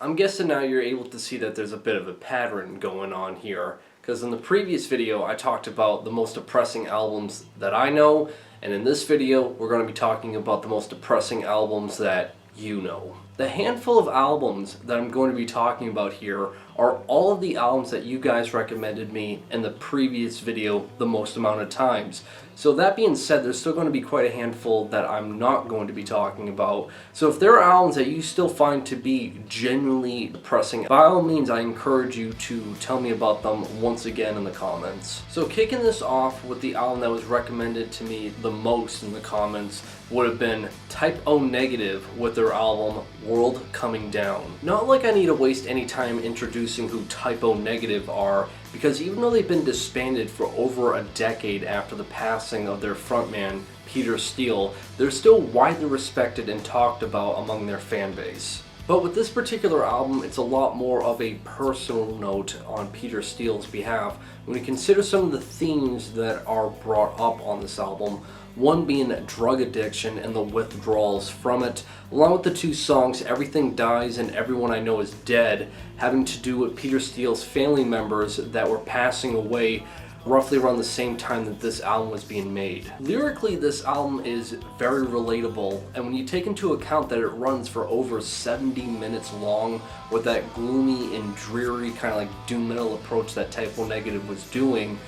I'm guessing now you're able to see that there's a bit of a pattern going on here, because in the previous video I talked about the most depressing albums that I know, and in this video we're going to be talking about the most depressing albums that you know. The handful of albums that I'm going to be talking about here are all of the albums that you guys recommended me in the previous video the most amount of times. So that being said, there's still going to be quite a handful that I'm not going to be talking about. So if there are albums that you still find to be genuinely depressing, by all means I encourage you to tell me about them once again in the comments. So kicking this off with the album that was recommended to me the most in the comments would have been Type O Negative with their album World Coming Down. Not like I need to waste any time introducing who Type O Negative are, because even though they've been disbanded for over a decade after the passing of their frontman Peter Steele, they're still widely respected and talked about among their fan base. But with this particular album, it's a lot more of a personal note on Peter Steele's behalf when you consider some of the themes that are brought up on this album. One being drug addiction and the withdrawals from it, along with the two songs Everything Dies and Everyone I Know Is Dead, having to do with Peter Steele's family members that were passing away roughly around the same time that this album was being made. Lyrically, this album is very relatable, and when you take into account that it runs for over 70 minutes long with that gloomy and dreary kind of like doom metal approach that Type O Negative was doing,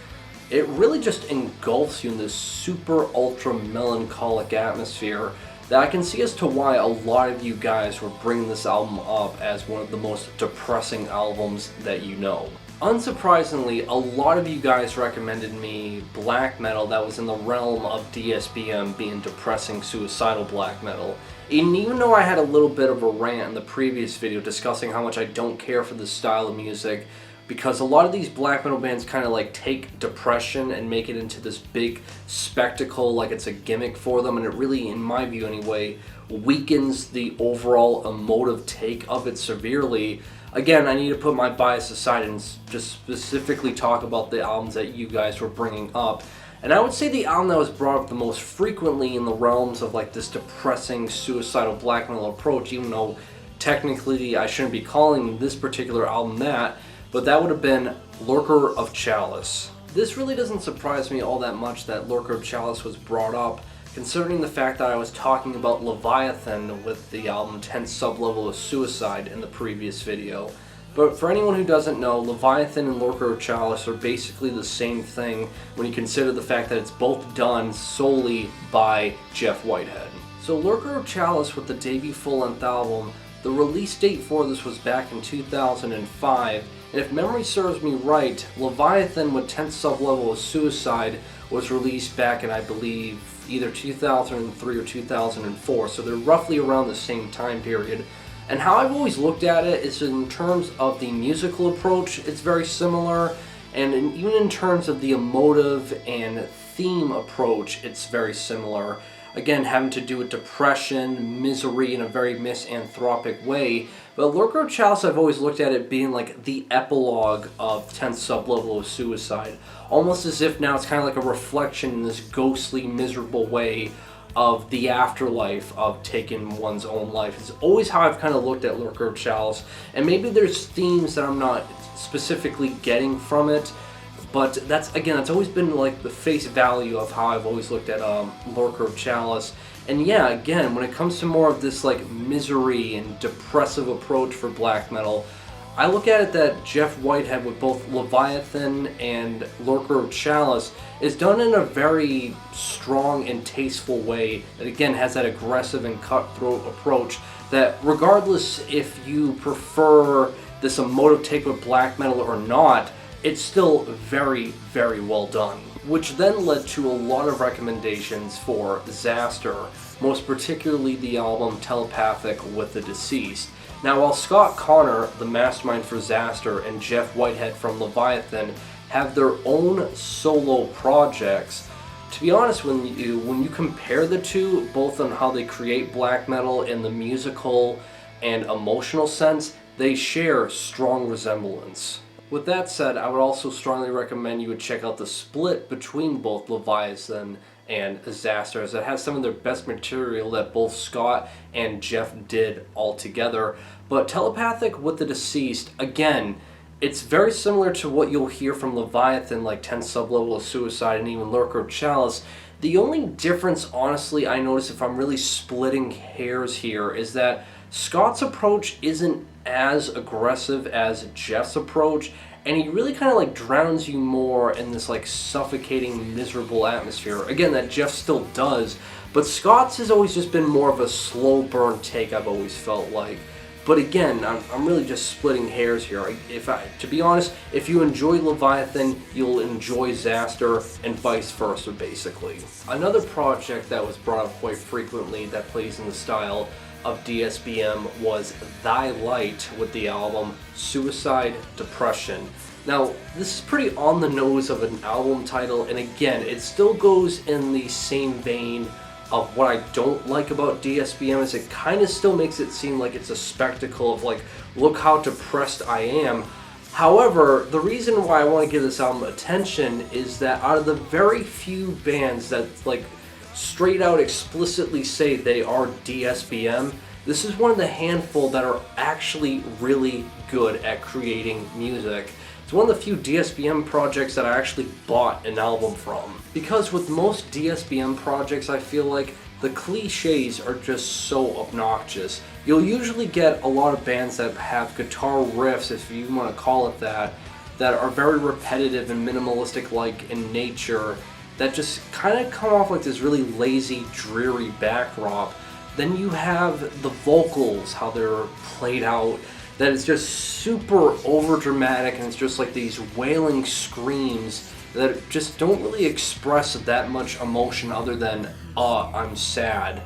it really just engulfs you in this super ultra melancholic atmosphere that I can see as to why a lot of you guys were bringing this album up as one of the most depressing albums that you know. Unsurprisingly, a lot of you guys recommended me black metal that was in the realm of DSBM being depressing, suicidal black metal. And even though I had a little bit of a rant in the previous video discussing how much I don't care for this style of music, because a lot of these black metal bands kind of like take depression and make it into this big spectacle like it's a gimmick for them, and it really, in my view anyway, weakens the overall emotive take of it severely. Again, I need to put my bias aside and just specifically talk about the albums that you guys were bringing up. And I would say the album that was brought up the most frequently in the realms of like this depressing, suicidal black metal approach, even though technically I shouldn't be calling this particular album that, but that would have been Lurker of Chalice. This really doesn't surprise me all that much that Lurker of Chalice was brought up, considering the fact that I was talking about Leviathan with the album 10th Sublevel of Suicide in the previous video. But for anyone who doesn't know, Leviathan and Lurker of Chalice are basically the same thing when you consider the fact that it's both done solely by Jeff Whitehead. So Lurker of Chalice with the debut full-length album, the release date for this was back in 2005, and if memory serves me right, Leviathan with 10th Sublevel of Suicide was released back in, I believe, either 2003 or 2004, so they're roughly around the same time period. And how I've always looked at it is in terms of the musical approach, it's very similar, and even in terms of the emotive and theme approach, it's very similar. Again, having to do with depression, misery in a very misanthropic way. But Lurker of Chalice, I've always looked at it being like the epilogue of 10th Sublevel of Suicide. Almost as if now it's kind of like a reflection in this ghostly, miserable way of the afterlife of taking one's own life. It's always how I've kind of looked at Lurker of Chalice. And maybe there's themes that I'm not specifically getting from it, but that's always been like the face value of how I've always looked at Lurker of Chalice. And yeah, again, when it comes to more of this like misery and depressive approach for black metal, I look at it that Jeff Whitehead with both Leviathan and Lurker of Chalice is done in a very strong and tasteful way that again has that aggressive and cutthroat approach that regardless if you prefer this emotive take with black metal or not, it's still very, very well done. Which then led to a lot of recommendations for Xasthur, most particularly the album Telepathic with the Deceased. Now while Scott Connor, the mastermind for Xasthur, and Jeff Whitehead from Leviathan have their own solo projects, to be honest, when you compare the two, both on how they create black metal in the musical and emotional sense, they share strong resemblance. With that said, I would also strongly recommend you would check out the split between both Leviathan and Xasthur, as it has some of their best material that both Scott and Jeff did all together. But Telepathic with the Deceased, again, it's very similar to what you'll hear from Leviathan, like 10 Sublevel of Suicide and even Lurker of Chalice. The only difference, honestly, I notice if I'm really splitting hairs here is that Scott's approach isn't as aggressive as Jeff's approach, and he really kind of like drowns you more in this like suffocating, miserable atmosphere. Again, that Jeff still does, but Scott's has always just been more of a slow burn take, I've always felt like. But again, I'm really just splitting hairs here. To be honest, if you enjoy Leviathan, you'll enjoy Xasthur, and vice versa, basically. Another project that was brought up quite frequently that plays in the style of DSBM was Thy Light with the album Suicide Depression. Now, this is pretty on the nose of an album title, and again, it still goes in the same vein of what I don't like about DSBM, is it kind of still makes it seem like it's a spectacle of like, look how depressed I am. However, the reason why I want to give this album attention is that out of the very few bands that like straight out explicitly say they are DSBM, this is one of the handful that are actually really good at creating music. It's one of the few DSBM projects that I actually bought an album from. Because with most DSBM projects, I feel like the cliches are just so obnoxious. You'll usually get a lot of bands that have guitar riffs, if you want to call it that are very repetitive and minimalistic-like in nature, that just kind of come off like this really lazy, dreary backdrop. Then you have the vocals, how they're played out, that is just super over-dramatic, and it's just like these wailing screams that just don't really express that much emotion other than, I'm sad.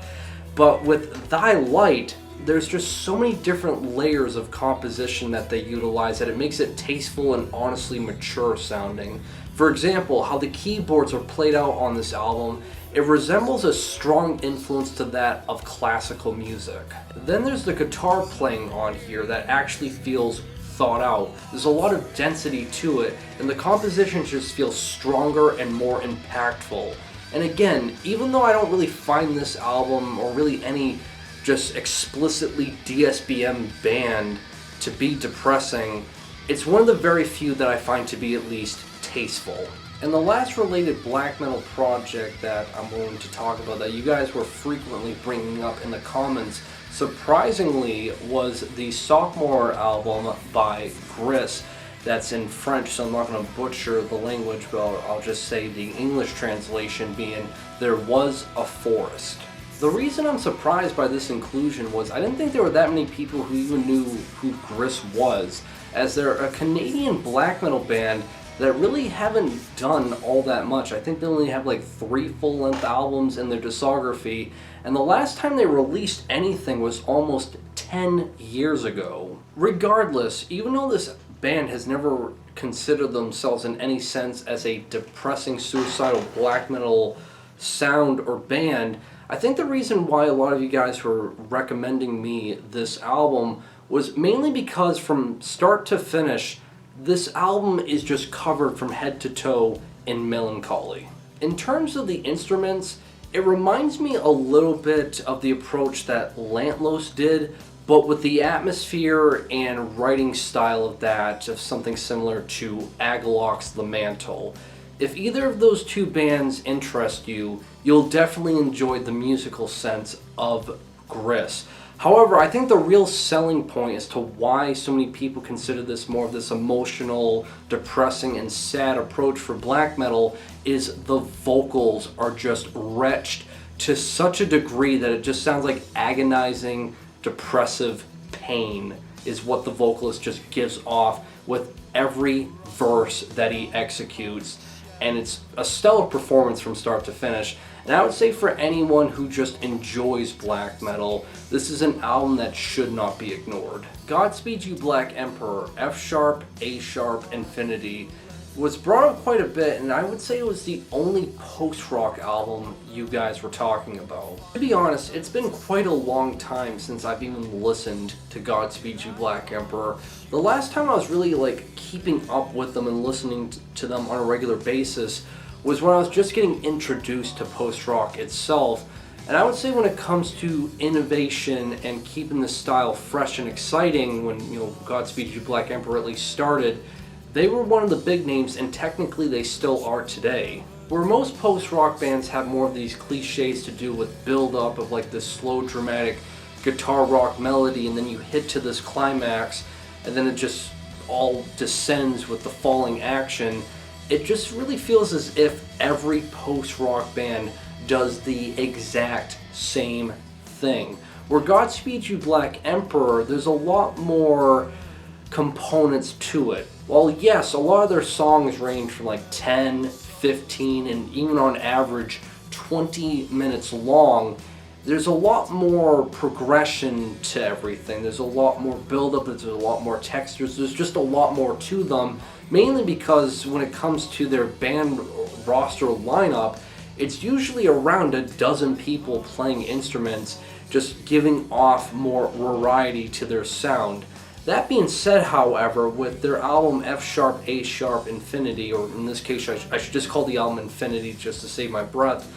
But with Thy Light, there's just so many different layers of composition that they utilize that it makes it tasteful and honestly mature sounding. For example, how the keyboards are played out on this album, it resembles a strong influence to that of classical music. Then there's the guitar playing on here that actually feels thought out. There's a lot of density to it, and the composition just feels stronger and more impactful. And again, even though I don't really find this album, or really any just explicitly DSBM band, to be depressing, it's one of the very few that I find to be at least tasteful. And the last related black metal project that I'm willing to talk about that you guys were frequently bringing up in the comments, surprisingly, was the sophomore album by Gris. That's in French, so I'm not going to butcher the language, but I'll just say the English translation being There Was a Forest. The reason I'm surprised by this inclusion was I didn't think there were that many people who even knew who Gris was, as they're a Canadian black metal band that really haven't done all that much. I think they only have like 3 full-length albums in their discography, and the last time they released anything was almost 10 years ago. Regardless, even though this band has never considered themselves in any sense as a depressing, suicidal black metal sound or band, I think the reason why a lot of you guys were recommending me this album was mainly because from start to finish, this album is just covered from head to toe in melancholy. In terms of the instruments, it reminds me a little bit of the approach that Lantlos did, but with the atmosphere and writing style of that, of something similar to Agalloch's The Mantle. If either of those two bands interest you, you'll definitely enjoy the musical sense of Gris. However, I think the real selling point as to why so many people consider this more of this emotional, depressing, and sad approach for black metal is the vocals are just retched to such a degree that it just sounds like agonizing, depressive pain is what the vocalist just gives off with every verse that he executes. And it's a stellar performance from start to finish. And I would say for anyone who just enjoys black metal, this is an album that should not be ignored. Godspeed You Black Emperor, F sharp, A sharp, Infinity, was brought up quite a bit, and I would say it was the only post-rock album you guys were talking about. To be honest, it's been quite a long time since I've even listened to Godspeed You Black Emperor. The last time I was really like keeping up with them and listening to them on a regular basis was when I was just getting introduced to post-rock itself, And I would say when it comes to innovation and keeping the style fresh and exciting, when, you know, Godspeed You Black Emperor at least started, they were one of the big names, and technically they still are today. Where most post-rock bands have more of these cliches to do with build-up of like this slow, dramatic guitar rock melody, and then you hit to this climax, and then it just all descends with the falling action, it just really feels as if every post-rock band does the exact same thing. Where Godspeed You Black Emperor, there's a lot more components to it. While yes, a lot of their songs range from like 10, 15, and even on average 20 minutes long, there's a lot more progression to everything. There's a lot more build-up, there's a lot more textures, there's just a lot more to them, mainly because when it comes to their band roster lineup, it's usually around a dozen people playing instruments, just giving off more variety to their sound. That being said, however, with their album F Sharp, A Sharp, Infinity, or in this case I should just call the album Infinity just to save my breath,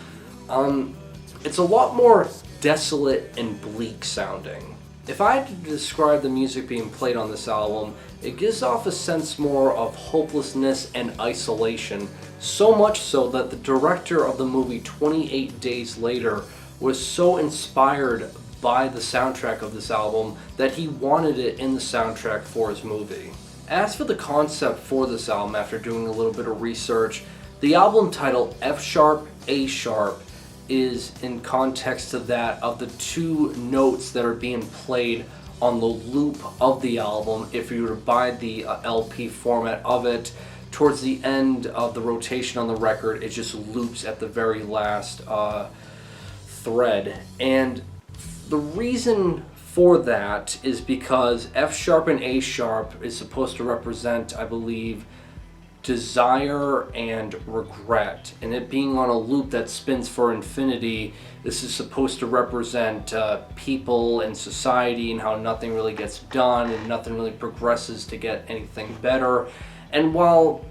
it's a lot more desolate and bleak sounding. If I had to describe the music being played on this album, it gives off a sense more of hopelessness and isolation, so much so that the director of the movie 28 Days Later was so inspired by the soundtrack of this album that he wanted it in the soundtrack for his movie. As for the concept for this album, after doing a little bit of research, the album title F Sharp, A Sharp is in context to that of the two notes that are being played on the loop of the album. If you were to buy the LP format of it, towards the end of the rotation on the record, it just loops at the very last thread. And the reason for that is because F Sharp and A Sharp is supposed to represent, I believe, desire and regret, and it being on a loop that spins for infinity, this is supposed to represent people and society and how nothing really gets done and nothing really progresses to get anything better. And while,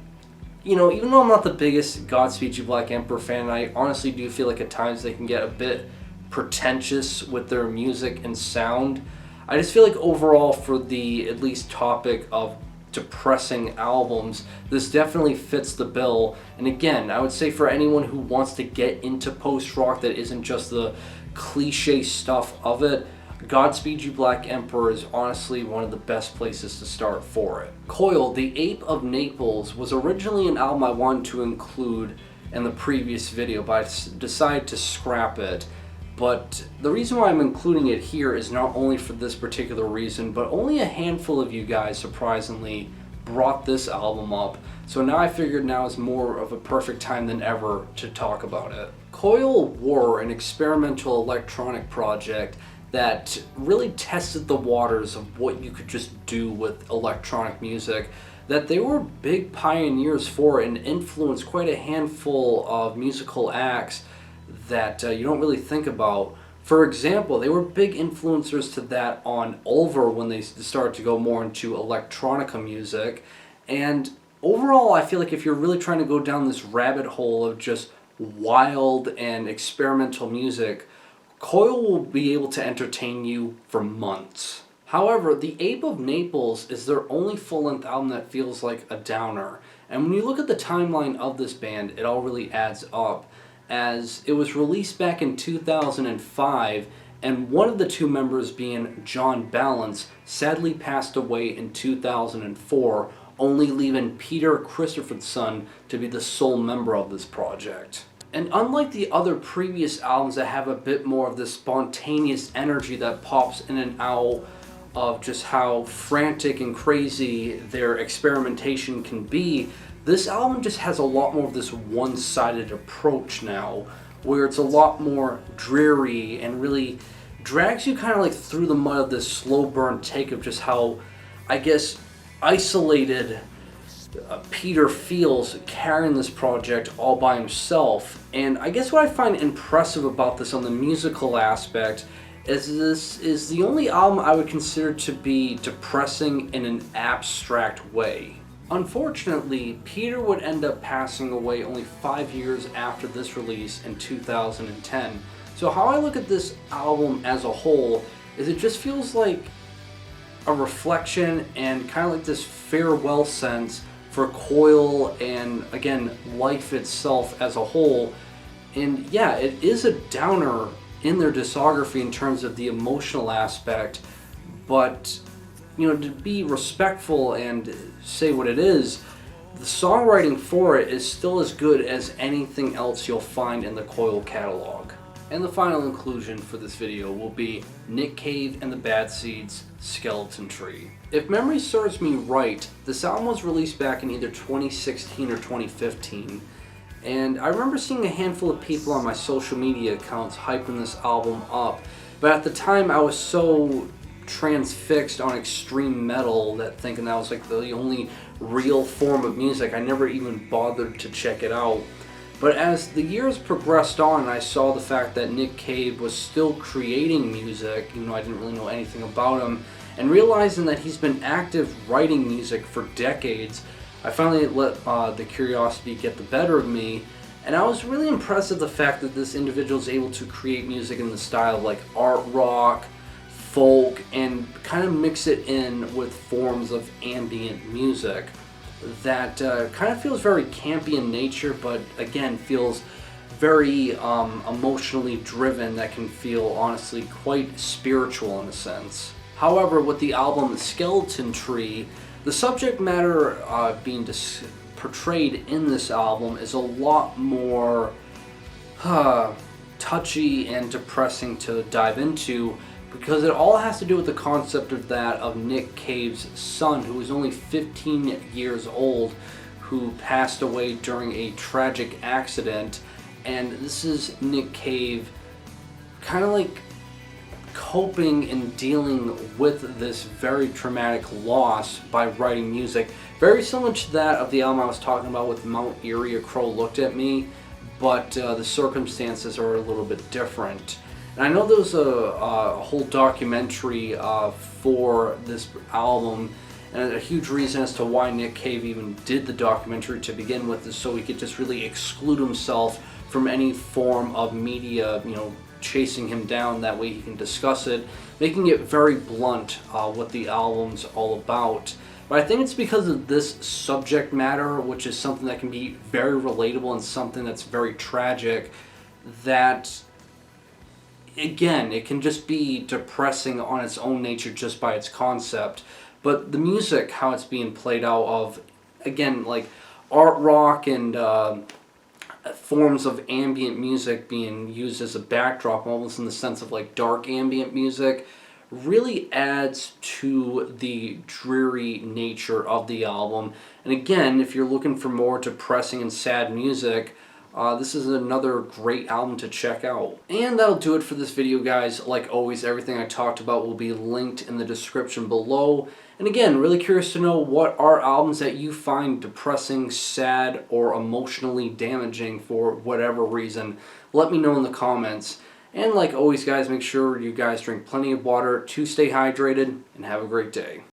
you know, even though I'm not the biggest Godspeed You Black Emperor fan, I honestly do feel like at times they can get a bit pretentious with their music and sound. I just feel like overall, for the at least topic of depressing albums, this definitely fits the bill. And again, I would say for anyone who wants to get into post-rock that isn't just the cliche stuff of it, Godspeed You Black Emperor is honestly one of the best places to start for it. Coil, the Ape of Naples, was originally an album I wanted to include in the previous video, but I decided to scrap it. But the reason why I'm including it here is not only for this particular reason, but only a handful of you guys, surprisingly, brought this album up. So now I figured now is more of a perfect time than ever to talk about it. Coil were an experimental electronic project that really tested the waters of what you could just do with electronic music, that they were big pioneers for and influenced quite a handful of musical acts that you don't really think about. For example, they were big influencers to that on Ulver when they started to go more into electronica music. And overall, I feel like if you're really trying to go down this rabbit hole of just wild and experimental music, Coil will be able to entertain you for months. However, The Ape of Naples is their only full-length album that feels like a downer. And when you look at the timeline of this band, it all really adds up, as it was released back in 2005, and one of the two members, being John Balance, sadly passed away in 2004, only leaving Peter Christopherson to be the sole member of this project. And unlike the other previous albums that have a bit more of this spontaneous energy that pops in and out of just how frantic and crazy their experimentation can be, this album just has a lot more of this one-sided approach now, where it's a lot more dreary and really drags you kind of like through the mud of this slow burn take of just how, I guess, isolated Peter feels carrying this project all by himself. And I guess what I find impressive about this on the musical aspect is this is the only album I would consider to be depressing in an abstract way. Unfortunately, Peter would end up passing away only 5 years after this release in 2010, So how I look at this album as a whole is it just feels like a reflection and kind of like this farewell sense for Coil and, again, life itself as a whole. And yeah, it is a downer in their discography in terms of the emotional aspect, but you know, to be respectful and say what it is, the songwriting for it is still as good as anything else you'll find in the Coil catalog. And the final inclusion for this video will be Nick Cave and the Bad Seeds' Skeleton Tree. If memory serves me right, this album was released back in either 2016 or 2015, and I remember seeing a handful of people on my social media accounts hyping this album up, but at the time I was so transfixed on extreme metal that thinking that was like the only real form of music, I never even bothered to check it out. But as the years progressed on, I saw the fact that Nick Cave was still creating music, even though I didn't really know anything about him, and realizing that he's been active writing music for decades, I finally let the curiosity get the better of me, and I was really impressed at the fact that this individual is able to create music in the style of like art rock, folk, and kind of mix it in with forms of ambient music that kind of feels very campy in nature, but again feels very emotionally driven, that can feel honestly quite spiritual in a sense. However, with the album Skeleton Tree, the subject matter being portrayed in this album is a lot more touchy and depressing to dive into, because it all has to do with the concept of that of Nick Cave's son, who was only 15 years old, who passed away during a tragic accident. And this is Nick Cave kind of like coping and dealing with this very traumatic loss by writing music, very similar to that of the album I was talking about with Mount Eerie, A Crow Looked at Me, but the circumstances are a little bit different. And I know there was a whole documentary for this album, and a huge reason as to why Nick Cave even did the documentary to begin with is so he could just really exclude himself from any form of media, you know, chasing him down. That way he can discuss it, making it very blunt what the album's all about. But I think it's because of this subject matter, which is something that can be very relatable and something that's very tragic, that again, it can just be depressing on its own nature just by its concept. But the music, how it's being played out of, again, like art rock and forms of ambient music being used as a backdrop, almost in the sense of like dark ambient music, really adds to the dreary nature of the album. And again, if you're looking for more depressing and sad music, this is another great album to check out. And that'll do it for this video, guys. Like always, everything I talked about will be linked in the description below. And again, really curious to know what are albums that you find depressing, sad, or emotionally damaging for whatever reason. Let me know in the comments. And like always, guys, make sure you guys drink plenty of water to stay hydrated, and have a great day.